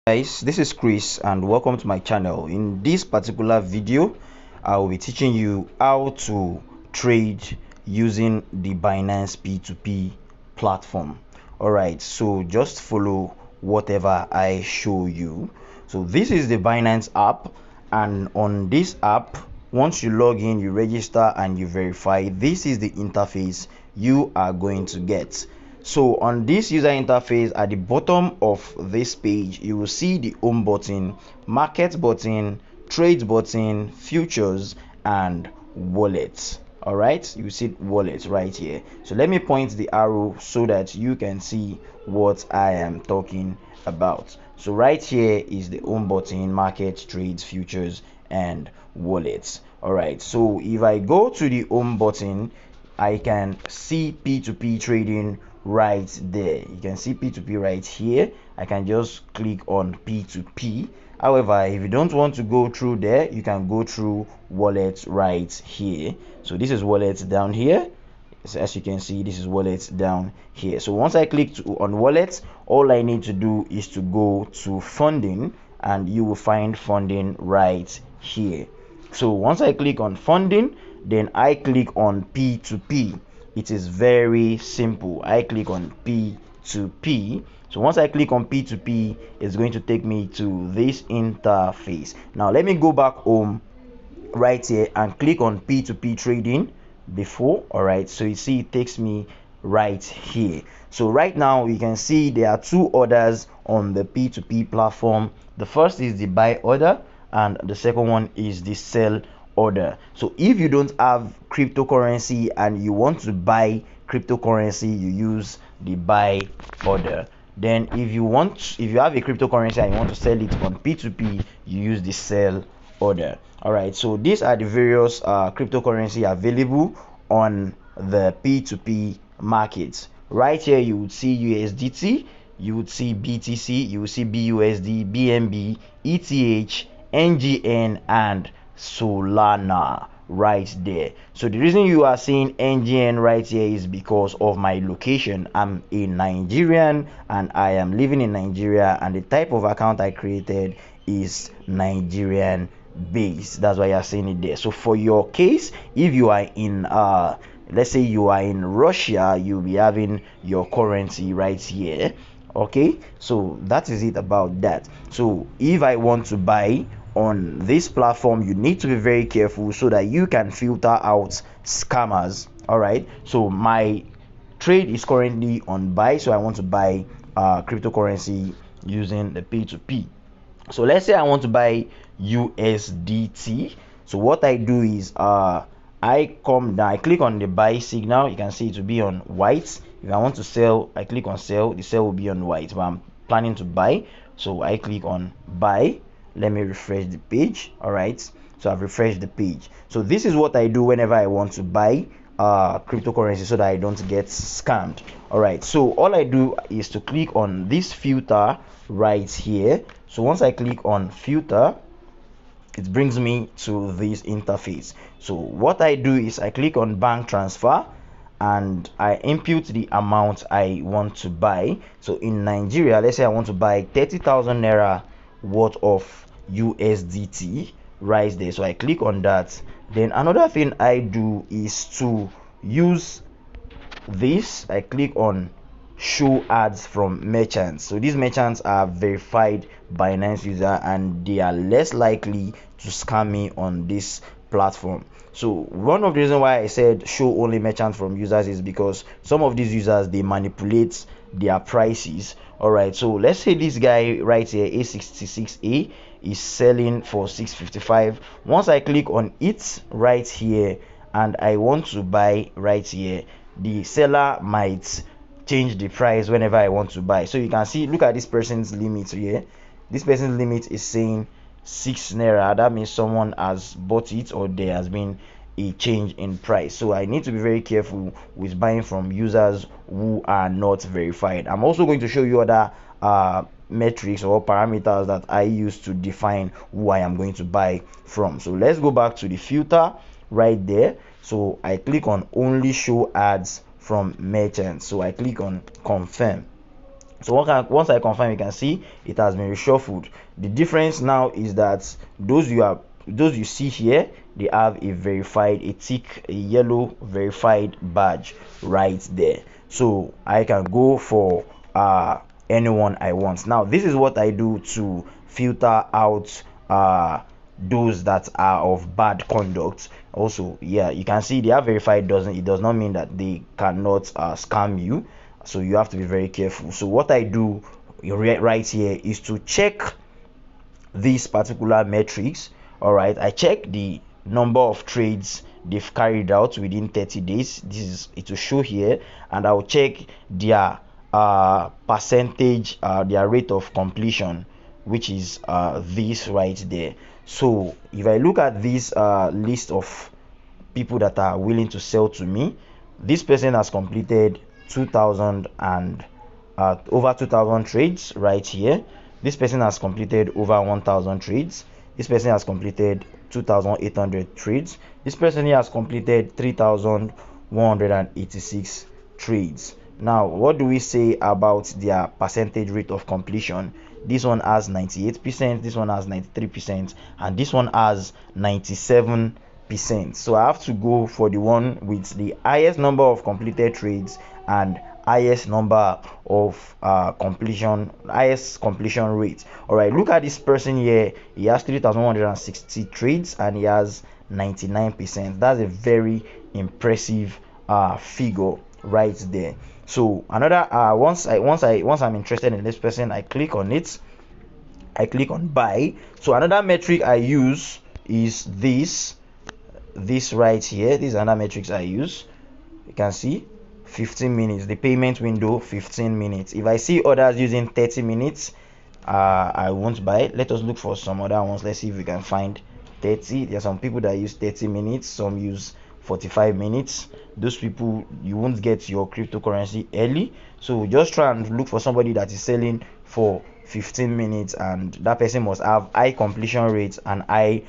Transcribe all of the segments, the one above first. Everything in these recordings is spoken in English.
Guys, this is Chris and welcome to my channel. In this particular video I will be teaching you how to trade using the Binance P2P platform. Alright, so just follow whatever I show you. So this is the Binance app, and on this app, once you log in, you register and you verify, this is the interface you are going to get. So on this user interface, at the bottom of this page, you will see the home button, market button, trade button, futures, and wallets. All right, you see wallets right here. So let me point the arrow so that you can see what I am talking about. So right here is the home button, market, trades, futures, and wallets. All right, so if I go to the home button, I can see P2P trading right there. You can see P2P right here. I can just click on P2P. However, if you don't want to go through there, you can go through wallet right here. So this is wallet down here. So as you can see, this is wallet down here. So once I click on wallet, all I need to do is to go to funding, and you will find funding right here. So once I click on funding, then I click on P2P. It is very simple. I click on P2P. So once I click on P2P, it's going to take me to this interface. Now let me go back home right here and click on P2P trading before. All right, so you see it takes me right here. So right now you can see there are two orders on the P2P platform. The first is the buy order and the second one is the sell order. So if you don't have cryptocurrency and you want to buy cryptocurrency, you use the buy order. Then if you have a cryptocurrency and you want to sell it on P2P, you use the sell order. All right, so these are the various cryptocurrency available on the P2P markets. Right here you would see USDT, you would see BTC, you would see BUSD, BNB, ETH, NGN, and Solana right there. So the reason you are seeing NGN right here is because of my location. I'm a Nigerian and I am living in Nigeria, and the type of account I created is Nigerian based. That's why you're seeing it there. So for your case, if you are in let's say you are in Russia, you'll be having your currency right here. Okay, so that is it about that. So if I want to buy on this platform, you need to be very careful so that you can filter out scammers. All right, so my trade is currently on buy, so I want to buy cryptocurrency using the P2P. So let's say I want to buy USDT. So what I do is I come down, I click on the buy signal. You can see it will be on white. If I want to sell, I click on sell. The sell will be on white, but I'm planning to buy, so I click on buy. Let me refresh the page. All right, so I've refreshed the page. So this is what I do whenever I want to buy cryptocurrency so that I don't get scammed. All right, so all I do is to click on this filter right here. So once I click on filter, it brings me to this interface. So what I do is I click on bank transfer and I input the amount I want to buy. So in Nigeria, let's say I want to buy 30,000 naira worth of USDT right there. So I click on that. Then another thing I do is to use this. I click on show ads from merchants. So these merchants are verified Binance user and they are less likely to scam me on this platform. So one of the reasons why I said show only merchants from users is because some of these users, they manipulate their prices. All right, so let's say this guy right here, A66A, is selling for 655. Once I click on it right here and I want to buy right here, the seller might change the price whenever I want to buy. So you can see, look at this person's limit here. This person's limit is saying 6 naira. That means someone has bought it or there has been a change in price. So I need to be very careful with buying from users who are not verified. I'm also going to show you other metrics or parameters that I use to define who I am going to buy from. So let's go back to the filter right there. So I click on only show ads from merchants. So I click on confirm. So once I confirm, you can see it has been reshuffled. The difference now is that those you see here, they have a verified, a tick, a yellow verified badge right there. So I can go for anyone I want. Now this is what I do to filter out those that are of bad conduct. Also, yeah, you can see they are verified. It does not mean that they cannot scam you, so you have to be very careful. So what I do right here is to check these particular metrics. All right, I check the number of trades they've carried out within 30 days. This is it will show here, and I'll check their percentage, their rate of completion, which is this right there. So if I look at this list of people that are willing to sell to me, this person has completed 2000 and over 2000 trades right here. This person has completed over 1000 trades. This person has completed 2800 trades. This person here has completed 3186 trades. Now what do we say about their percentage rate of completion? This one has 98%, this one has 93%, and this one has 97%. So I have to go for the one with the highest number of completed trades and highest number of highest completion rate. All right, look at this person here. He has 3160 trades and he has 99%. That's a very impressive figure right there. So another once I'm interested in this person, I click on it. I click on buy. So another metric I use is this right here. These are another metrics I use. You can see 15 minutes, the payment window 15 minutes. If I see others using 30 minutes, I won't buy. Let us look for some other ones. Let's see if we can find 30. There are some people that use 30 minutes, some use 45 minutes. Those people, you won't get your cryptocurrency early, so just try and look for somebody that is selling for 15 minutes, and that person must have high completion rates and high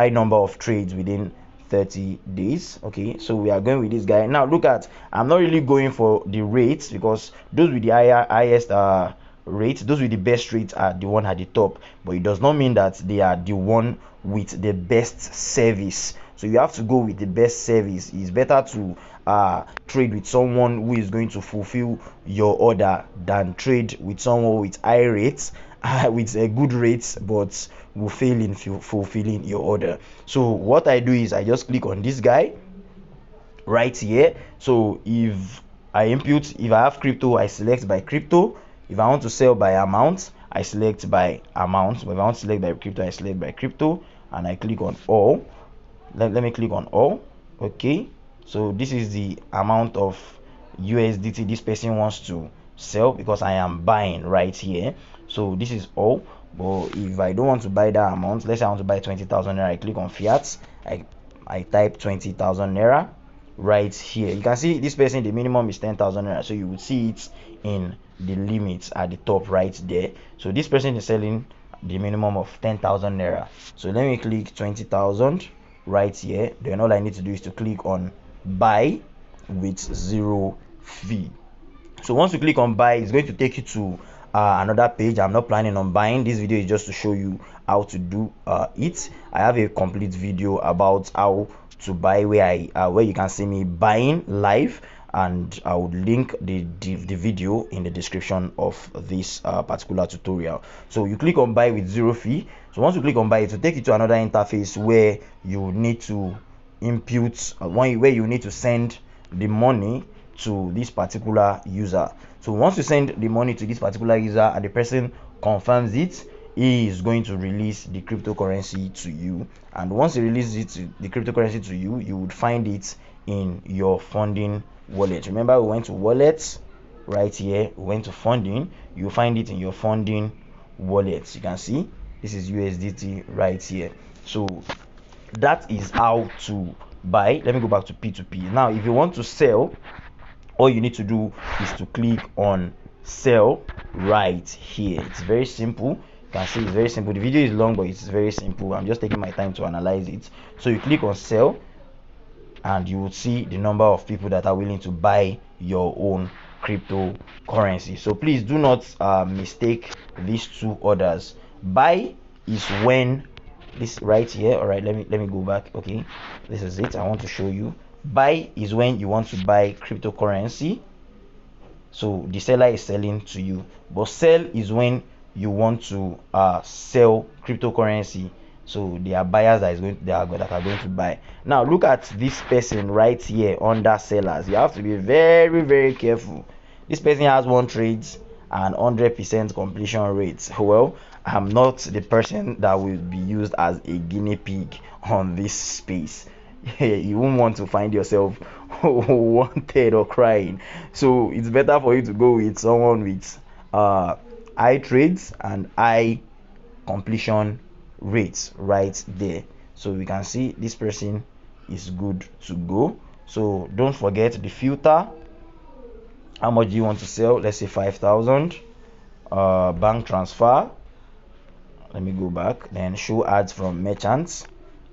number of trades within 30 days. Okay, so we are going with this guy. Now look at, I'm not really going for the rates, because those with the highest rates, those with the best rates are the one at the top, but it does not mean that they are the one with the best service. So you have to go with the best service. It's better to trade with someone who is going to fulfill your order than trade with someone with high rates with a good rates but will fail in fulfilling your order. So what I do is I just click on this guy right here. So if I have crypto, I select by crypto. If I want to sell by amount, I select by amount. But if I want to select by crypto, I select by crypto, and I click on all. Let me click on all. Okay, so this is the amount of USDT this person wants to sell, because I am buying right here. So this is all. But if I don't want to buy that amount, let's say I want to buy 20,000 naira, I click on fiat. I type 20,000 naira right here. You can see this person, the minimum is 10,000 naira, so you will see it in the limits at the top right there. So this person is selling the minimum of 10,000 naira. So let me click 20,000 right here. Then all I need to do is to click on buy with zero fee. So once you click on buy, it's going to take you to another page. I'm not planning on buying. This video is just to show you how to do it. I have a complete video about how to buy where you can see me buying live, and I would link the video in the description of this particular tutorial. So you click on buy with zero fee. So once you click on buy, it will take you to another interface where you need to input where you need to send the money to this particular user. So once you send the money to this particular user and the person confirms it, he is going to release the cryptocurrency to you. And once he releases the cryptocurrency to you, you would find it in your funding wallet. Remember, we went to wallets right here, we went to funding. You find it in your funding wallet. You can see this is USDT right here. So that is how to buy. Let me go back to P2P. Now if you want to sell, all you need to do is to click on sell right here. It's very simple. You can see it's very simple. The video is long, but it's very simple. I'm just taking my time to analyze it. So you click on sell, and you will see the number of people that are willing to buy your own cryptocurrency. So please do not mistake these two orders. Buy is when this right here. All right, let me go back. Okay, this is it. I want to show you. Buy is when you want to buy cryptocurrency, so the seller is selling to you. But sell is when you want to sell cryptocurrency, so there are buyers that are going to buy. Now look at this person right here under sellers. You have to be very, very careful. This person has one trade and 100% completion rate. Well, I'm not the person that will be used as a guinea pig on this space. You won't want to find yourself wanted or crying. So it's better for you to go with someone with high trades and high completion rates right there. So we can see this person is good to go. So don't forget the filter. How much do you want to sell? Let's say 5,000. Bank transfer. Let me go back. Then show ads from merchants.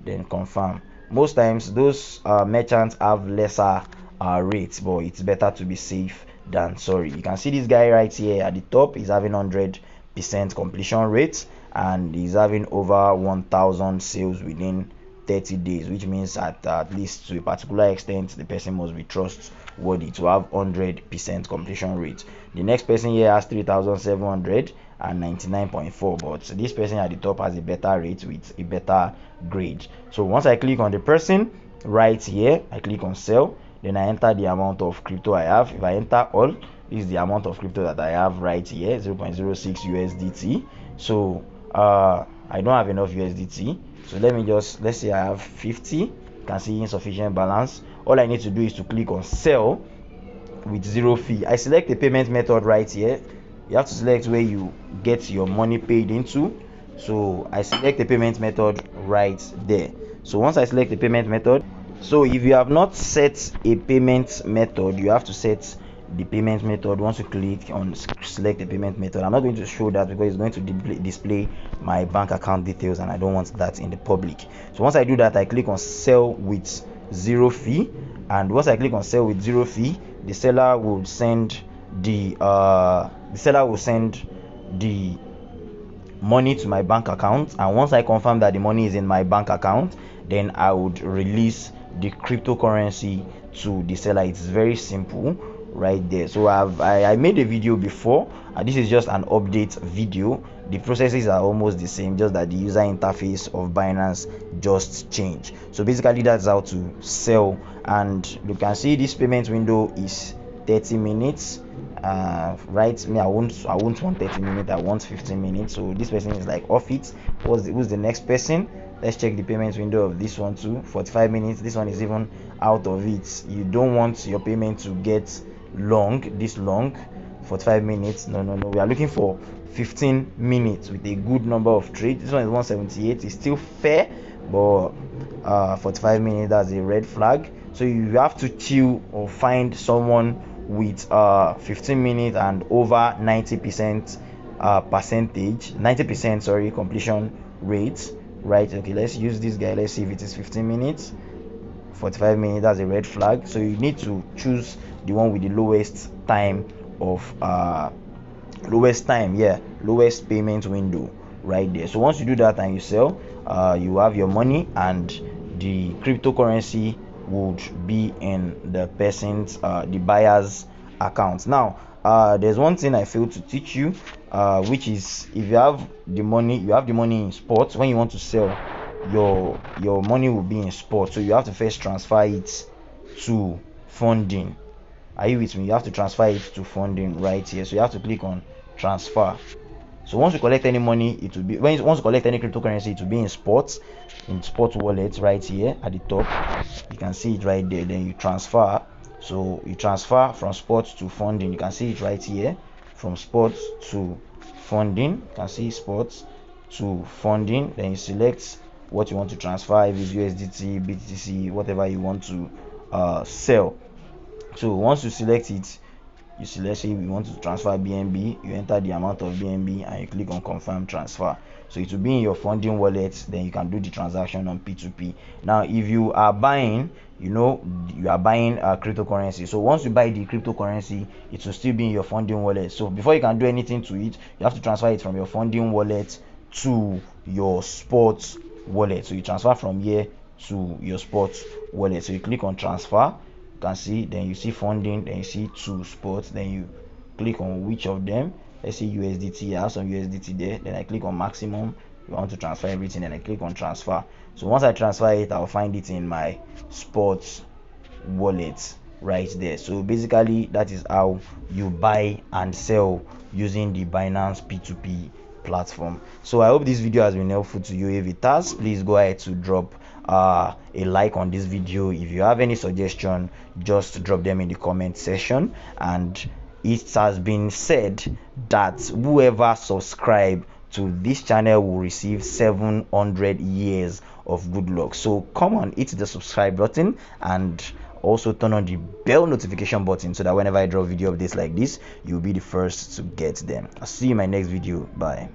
Then confirm. Most times those merchants have lesser rates, but it's better to be safe than sorry. You can see this guy right here at the top is having 100% completion rate, and he's having over 1,000 sales within 30 days, which means at least to a particular extent the person must be trustworthy to have 100% completion rate. The next person here has 3,700 and 99.4, but this person at the top has a better rate with a better grade. So once I click on the person right here, I click on sell, then I enter the amount of crypto I have. If I enter all, this is the amount of crypto that I have right here, 0.06 USDT. So I don't have enough USDT, so let's say I have 50. You can see insufficient balance. All I need to do is to click on sell with zero fee. I select the payment method right here. You have to select where you get your money paid into. So I select the payment method right there. So once I select the payment method, so if you have not set a payment method, you have to set the payment method. Once you click on select the payment method, I'm not going to show that because it's going to display my bank account details, and I don't want that in the public. So once I do that, I click on sell with zero fee, and once I click on sell with zero fee, the seller will send the money to my bank account. And once I confirm that the money is in my bank account, then I would release the cryptocurrency to the seller. It's very simple right there. So I made a video before, and this is just an update video. The processes are almost the same, just that the user interface of Binance just changed. So basically that's how to sell, and you can see this payment window is 30 minutes. Right, I won't want 30 minutes, I want 15 minutes. So this person is like off it. Who's the next person? Let's check the payment window of this one too. 45 minutes. This one is even out of it. You don't want your payment to get this long. 45 minutes, no, we are looking for 15 minutes with a good number of trades. This one is 178. It's still fair, but 45 minutes, that's a red flag. So you have to chill or find someone with 15 minutes and over 90% completion rate, right? Okay, let's use this guy. Let's see if it is 15 minutes. 45 minutes, that's a red flag. So you need to choose the one with the lowest payment window right there. So once you do that and you sell, you have your money, and the cryptocurrency would be in the person's the buyer's account. Now there's one thing I failed to teach you, which is if you have the money in spot. When you want to sell, your money will be in spot, so you have to first transfer it to funding. Are you with me? You have to transfer it to funding right here. So you have to click on transfer. So once you collect any money, it will be once you collect any cryptocurrency, it will be in spot wallet right here at the top. You can see it right there. Then you transfer. So you transfer from spot to funding. You can see it right here, from spot to funding. You can see spot to funding. Then you select what you want to transfer, if it's USDT, BTC, whatever you want to sell. So once you select it, You see, let's say we want to transfer BNB, you enter the amount of BNB and you click on confirm transfer. So it will be in your funding wallet, then you can do the transaction on P2P. Now if you are buying, you are buying a cryptocurrency, so once you buy the cryptocurrency, it will still be in your funding wallet. So before you can do anything to it, you have to transfer it from your funding wallet to your sports wallet. So you transfer from here to your sports wallet. So you click on transfer, you can see, then you see funding, then you see to sports, then you click on which of them. Let's say USDT, I have some USDT there, then I click on maximum. You want to transfer everything, then I click on transfer. So once I transfer it, I'll find it in my sports wallet right there. So basically that is how you buy and sell using the Binance P2P platform. So I hope this video has been helpful to you. If it has, please go ahead to drop a like on this video. If you have any suggestion, just drop them in the comment section. And it has been said that whoever subscribe to this channel will receive 700 years of good luck. So come on, hit the subscribe button and also turn on the bell notification button so that whenever I drop video updates like this, you'll be the first to get them. I'll see you in my next video. Bye.